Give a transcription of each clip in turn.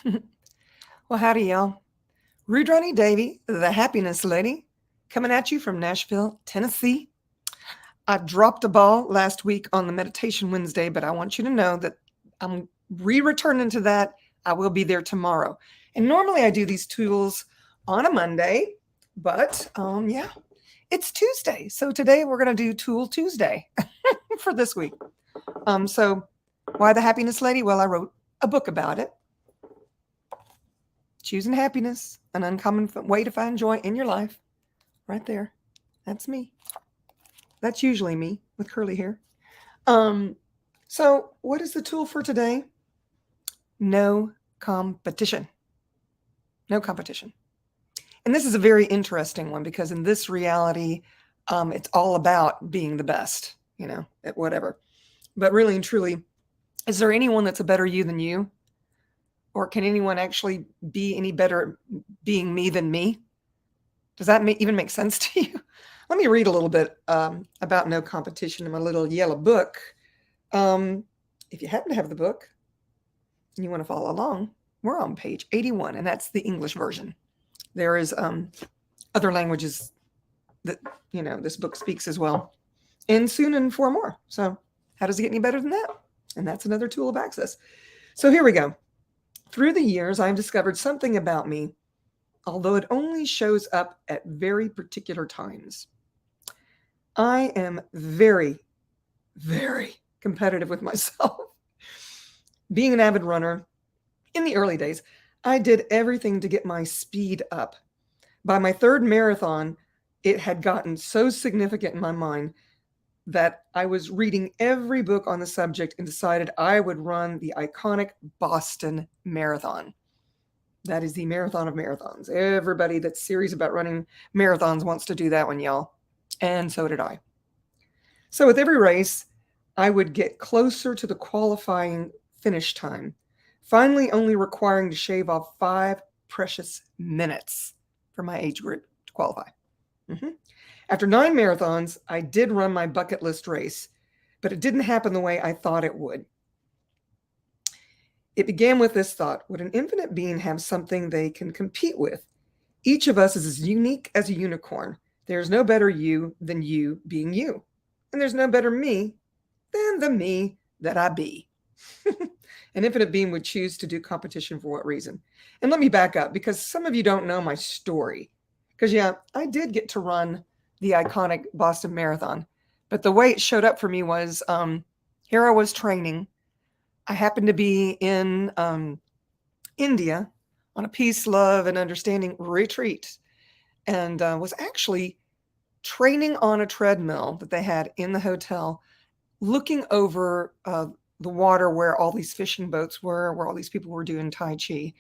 Well, howdy, y'all. Rude Ronnie Davy, the happiness lady, coming at you from Nashville, Tennessee. I dropped a ball last week on the Meditation Wednesday, but I want you to know that I'm returning to that. I will be there tomorrow. And normally I do these tools on a Monday, but yeah, it's Tuesday. So today we're going to do Tool Tuesday for this week. So why the happiness lady? Well, I wrote a book about it. Choosing happiness, an uncommon way to find joy in your life. Right there. That's me. That's usually me with curly hair. So what is the tool for today? No competition. No competition. And this is a very interesting one because in this reality, it's all about being the best, at whatever. But really and truly, is there anyone that's a better you than you? Or can anyone actually be any better being me than me? Does that even make sense to you? Let me read a little bit about no competition in my little yellow book. If you happen to have the book and you want to follow along, we're on page 81, and that's the English version. There is other languages that, this book speaks as well. And soon in 4 more. So how does it get any better than that? And that's another tool of access. So here we go. Through the years, I've discovered something about me, although it only shows up at very particular times. I am very, very competitive with myself. Being an avid runner, in the early days, I did everything to get my speed up. By my 3rd marathon, it had gotten so significant in my mind that I was reading every book on the subject and decided I would run the iconic Boston Marathon. That is the marathon of marathons. Everybody that's serious about running marathons wants to do that one, y'all. And so did I. So with every race, I would get closer to the qualifying finish time, finally only requiring to shave off 5 precious minutes for my age group to qualify. After 9 marathons, I did run my bucket list race, but it didn't happen the way I thought it would. It began with this thought: would an infinite being have something they can compete with? Each of us is as unique as a unicorn. There's no better you than you being you. And there's no better me than the me that I be. An infinite being would choose to do competition for what reason? And let me back up, because some of you don't know my story. Because, yeah, I did get to run the iconic Boston Marathon. But the way it showed up for me was here I was training. I happened to be in India on a peace, love, and understanding retreat, and was actually training on a treadmill that they had in the hotel, looking over the water where all these fishing boats were, where all these people were doing Tai Chi. It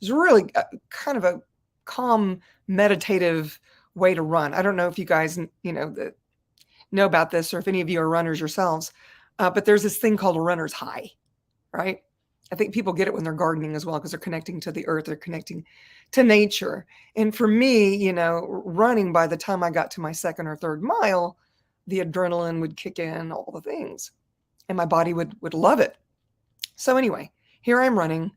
was really kind of a calm, meditative way to run. I don't know if you guys, know about this, or if any of you are runners yourselves, but there's this thing called a runner's high, right? I think people get it when they're gardening as well, because they're connecting to the earth, they're connecting to nature. And for me, running, by the time I got to my 2nd or 3rd mile, the adrenaline would kick in, all the things, and my body would love it. So anyway, here I'm running.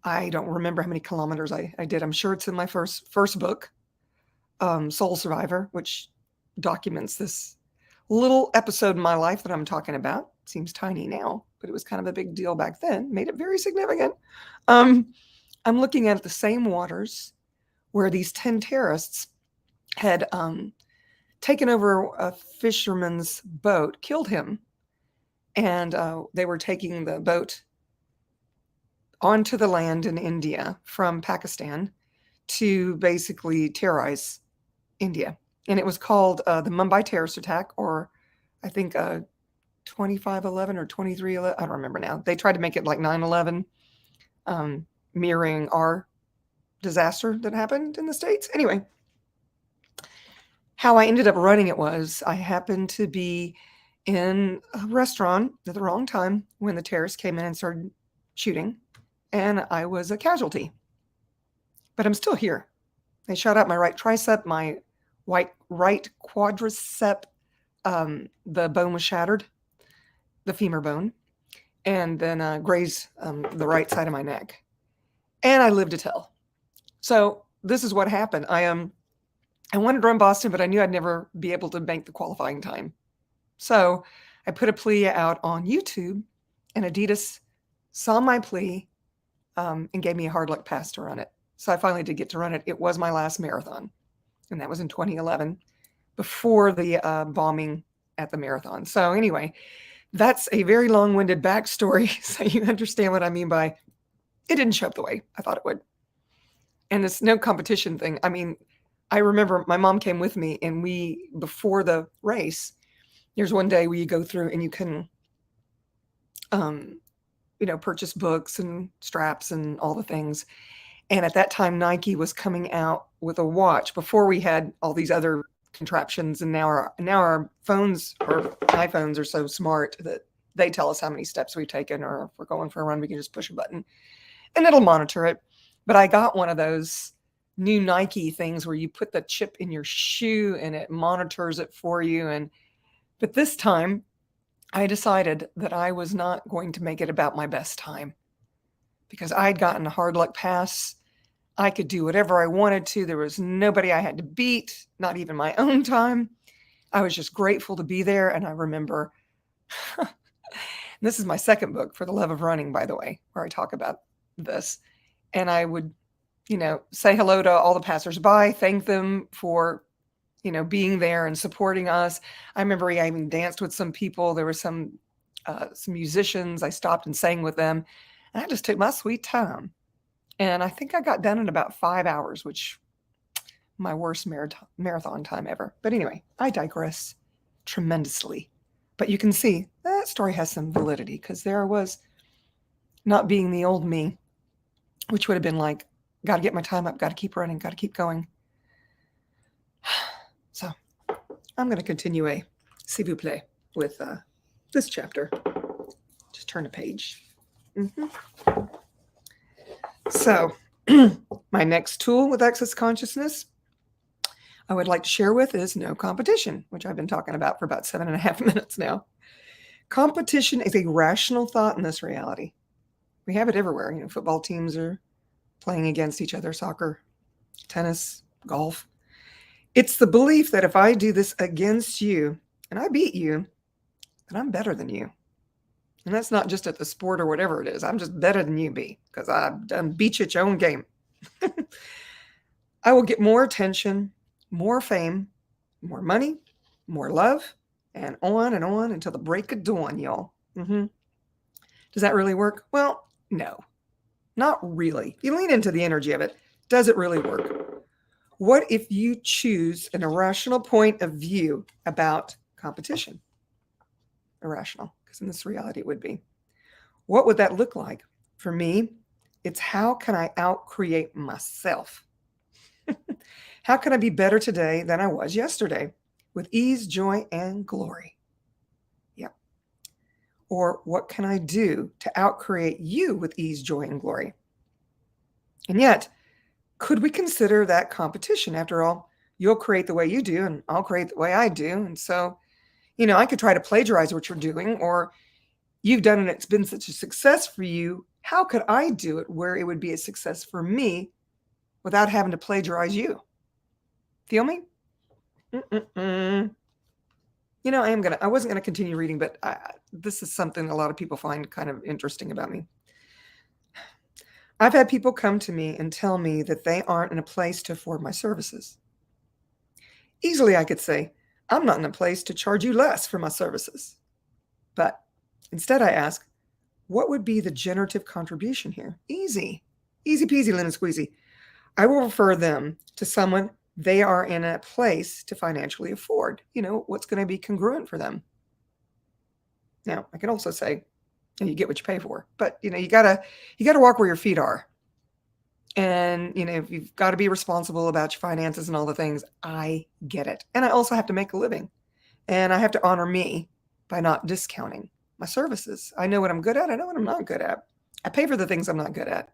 I don't remember how many kilometers I did. I'm sure it's in my first book, Soul Survivor, which documents this little episode in my life that I'm talking about. It seems tiny now, but it was kind of a big deal back then. Made it very significant. I'm looking at the same waters where these 10 terrorists had taken over a fisherman's boat, killed him, and they were taking the boat onto the land in India from Pakistan to basically terrorize India. And it was called the Mumbai terrorist attack, or I think 25/11 or 23/11. I don't remember now. They tried to make it like 9/11, mirroring our disaster that happened in the States. Anyway, how I ended up running it was I happened to be in a restaurant at the wrong time when the terrorists came in and started shooting, and I was a casualty. But I'm still here. They shot out my right tricep, my right quadricep. The bone was shattered, the femur bone, and then grazed the right side of my neck. and I lived to tell. So this is what happened. I wanted to run Boston, but I knew I'd never be able to make the qualifying time. So I put a plea out on YouTube, and Adidas saw my plea and gave me a hard luck pass to run it. So I finally did get to run it. It was my last marathon, and that was in 2011, before the bombing at the marathon. So anyway, that's a very long-winded backstory, so you understand what I mean by it didn't show up the way I thought it would. And this no competition thing, I mean, I remember my mom came with me, and we, before the race, there's one day where you go through and you can, purchase books and straps and all the things. And at that time, Nike was coming out with a watch before we had all these other contraptions. And now our phones or iPhones are so smart that they tell us how many steps we've taken, or if we're going for a run, we can just push a button and it'll monitor it. But I got one of those new Nike things where you put the chip in your shoe and it monitors it for you. But this time I decided that I was not going to make it about my best time, because I'd gotten a hard luck pass. I could do whatever I wanted to. There was nobody I had to beat, not even my own time. I was just grateful to be there. And I remember, this is my second book, For the Love of Running, by the way, where I talk about this. And I would, say hello to all the passersby, thank them for, being there and supporting us. I remember I even danced with some people. There were some musicians. I stopped and sang with them. And I just took my sweet time. And I think I got done in about 5 hours, which my worst marathon time ever. But anyway, I digress tremendously. But you can see that story has some validity, because there I was, not being the old me, which would have been like, got to get my time up, got to keep running, got to keep going. So I'm going to continue s'il vous plaît, with this chapter. Just turn a page. So my next tool with access consciousness I would like to share with is no competition, which I've been talking about for about 7.5 minutes now. Competition is a rational thought in this reality. We have it everywhere. Football teams are playing against each other, soccer, tennis, golf. It's the belief that if I do this against you and I beat you, then I'm better than you. And that's not just at the sport or whatever it is. I'm just better than you be, because I've done beat you at your own game. I will get more attention, more fame, more money, more love, and on until the break of dawn, y'all. Does that really work? Well, no, not really. You lean into the energy of it. Does it really work? What if you choose an irrational point of view about competition? Irrational, because in this reality it would be. What would that look like? For me, it's how can I outcreate myself? How can I be better today than I was yesterday, with ease, joy, and glory? Yep. Or what can I do to outcreate you with ease, joy, and glory? And yet, could we consider that competition? After all, you'll create the way you do, and I'll create the way I do. And so, I could try to plagiarize what you're doing, or you've done it, it's been such a success for you. How could I do it where it would be a success for me without having to plagiarize you? Feel me? I wasn't going to continue reading, but this is something a lot of people find kind of interesting about me. I've had people come to me and tell me that they aren't in a place to afford my services. Easily I could say, I'm not in a place to charge you less for my services. But instead I ask, what would be the generative contribution here? Easy peasy, lemon squeezy. I will refer them to someone they are in a place to financially afford. What's going to be congruent for them. Now, I can also say, you get what you pay for, but you gotta walk where your feet are. And if you've got to be responsible about your finances and all the things, I get it. And I also have to make a living, and I have to honor me by not discounting my services. I know what I'm good at. I know what I'm not good at. I pay for the things I'm not good at.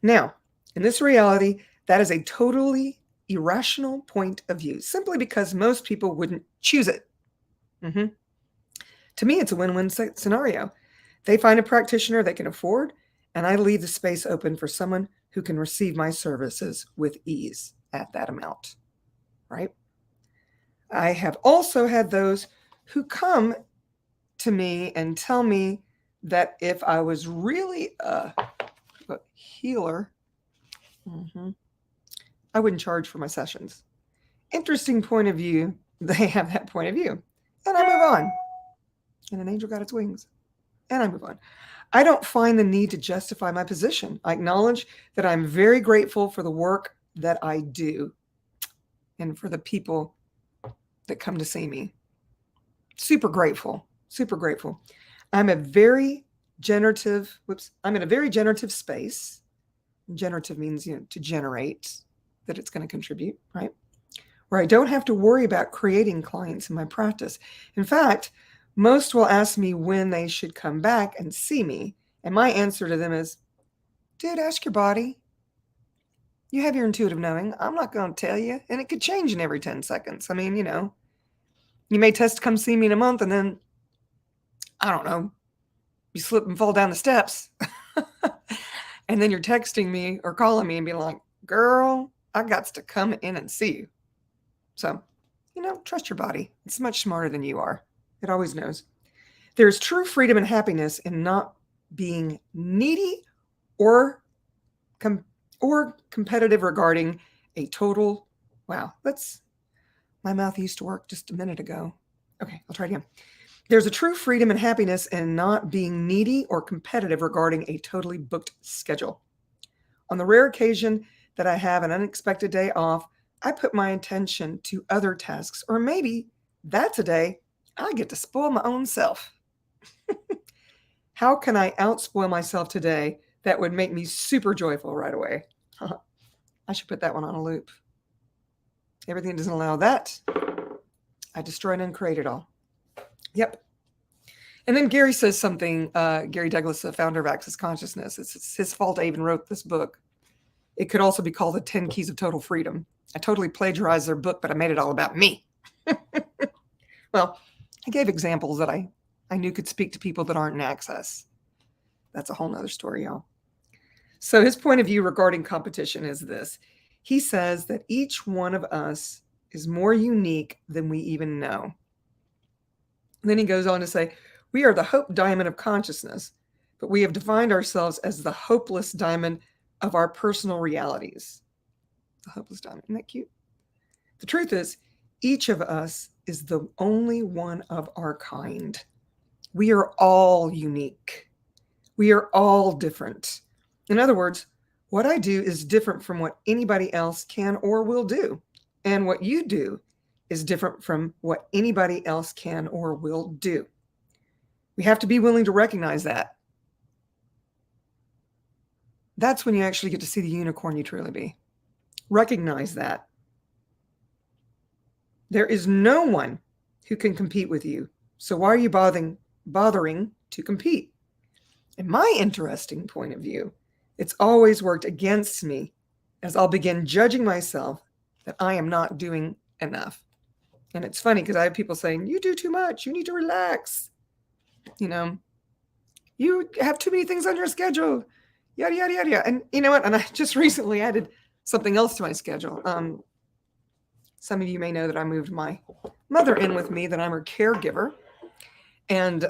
Now, in this reality, that is a totally irrational point of view, simply because most people wouldn't choose it. To me, it's a win-win scenario. They find a practitioner they can afford, and I leave the space open for someone who can receive my services with ease at that amount, right? I have also had those who come to me and tell me that if I was really a healer, I wouldn't charge for my sessions. Interesting point of view. They have that point of view. And I move on. And an angel got its wings. And I move on. I don't find the need to justify my position. I acknowledge that I'm very grateful for the work that I do and for the people that come to see me. Super grateful. Super grateful. I'm in a very generative space. Generative means, to generate, that it's going to contribute, right? Where I don't have to worry about creating clients in my practice. In fact, most will ask me when they should come back and see me. And my answer to them is, dude, ask your body. You have your intuitive knowing. I'm not going to tell you. And it could change in every 10 seconds. I mean, you may test to come see me in a month and then, I don't know, you slip and fall down the steps. And then you're texting me or calling me and being like, girl, I got to come in and see you. So, trust your body. It's much smarter than you are. It always knows. There's true freedom and happiness in not being needy or competitive regarding a total. Wow, my mouth used to work just a minute ago. Okay, I'll try it again. There's a true freedom and happiness in not being needy or competitive regarding a totally booked schedule. On the rare occasion that I have an unexpected day off, I put my attention to other tasks, or maybe that's a day I get to spoil my own self. How can I outspoil myself today that would make me super joyful right away? I should put that one on a loop. Everything doesn't allow that. I destroy and uncreate it all. Yep. And then Gary says something, Gary Douglas, the founder of Access Consciousness. It's his fault I even wrote this book. It could also be called The 10 Keys of Total Freedom. I totally plagiarized their book, but I made it all about me. Well, I gave examples that I knew could speak to people that aren't in Access. That's a whole nother story, y'all. So his point of view regarding competition is this. He says that each one of us is more unique than we even know. And then he goes on to say, we are the hope diamond of consciousness, but we have defined ourselves as the hopeless diamond of our personal realities. The hopeless diamond. Isn't that cute? The truth is, each of us is the only one of our kind. We are all unique. We are all different. In other words, what I do is different from what anybody else can or will do. And what you do is different from what anybody else can or will do. We have to be willing to recognize that. That's when you actually get to see the unicorn you truly be. Recognize that. There is no one who can compete with you. So why are you bothering to compete? In my interesting point of view, it's always worked against me as I'll begin judging myself that I am not doing enough. And it's funny because I have people saying, you do too much. You need to relax. You have too many things on your schedule. Yada, yada, yada, yada. And you know what? And I just recently added something else to my schedule. Some of you may know that I moved my mother in with me, that I'm her caregiver. And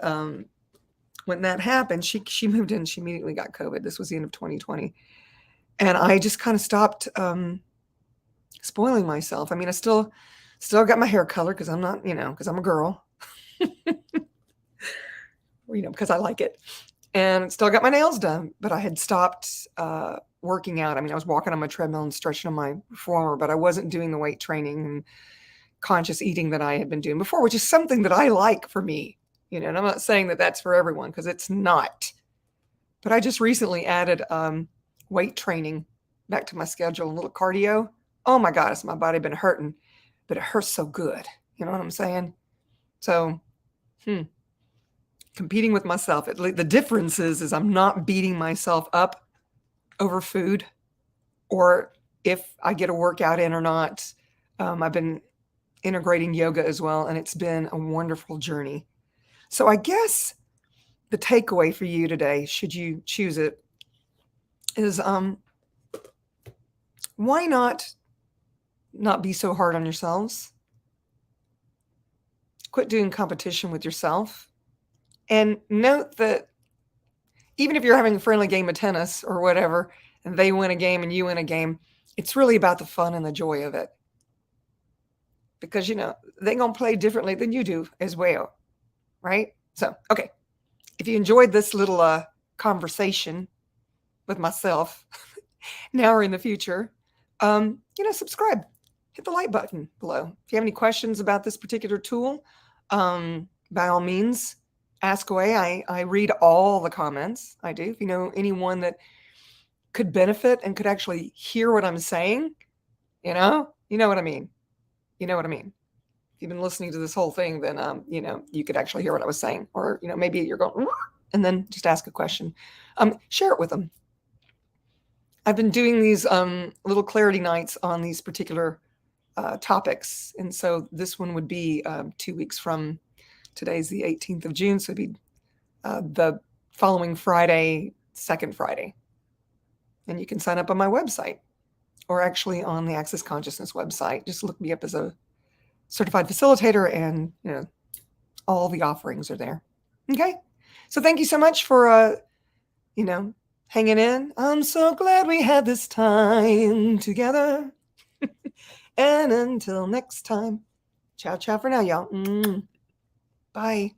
when that happened, she moved in, she immediately got COVID. This was the end of 2020. And I just kind of stopped spoiling myself. I mean, I still got my hair colored because I'm not, because I'm a girl. Because I like it. And still got my nails done, but I had stopped working out. I mean, I was walking on my treadmill and stretching on my reformer, but I wasn't doing the weight training and conscious eating that I had been doing before, which is something that I like for me, and I'm not saying that that's for everyone because it's not. But I just recently added weight training back to my schedule, a little cardio. Oh my gosh, my body been hurting, but it hurts so good. You know what I'm saying? So, competing with myself. The difference is I'm not beating myself up over food or if I get a workout in or not. I've been integrating yoga as well, and it's been a wonderful journey. So I guess the takeaway for you today, should you choose it, is why not be so hard on yourselves? Quit doing competition with yourself. And note that even if you're having a friendly game of tennis or whatever, and they win a game and you win a game, it's really about the fun and the joy of it. Because, they're going to play differently than you do as well, right? So, okay. If you enjoyed this little conversation with myself now or in the future, subscribe. Hit the like button below. If you have any questions about this particular tool, by all means, ask away. I read all the comments. I do. If you know anyone that could benefit and could actually hear what I'm saying, you know what I mean. You know what I mean. If you've been listening to this whole thing, then, you could actually hear what I was saying. Or, maybe you're going, and then just ask a question. Share it with them. I've been doing these little clarity nights on these particular topics. And so this one would be 2 weeks from today's the 18th of June. So it'd be the following Friday, second Friday. And you can sign up on my website or actually on the Access Consciousness website. Just look me up as a certified facilitator and, all the offerings are there. Okay. So thank you so much for, hanging in. I'm so glad we had this time together. And until next time, ciao, ciao for now, y'all. Bye.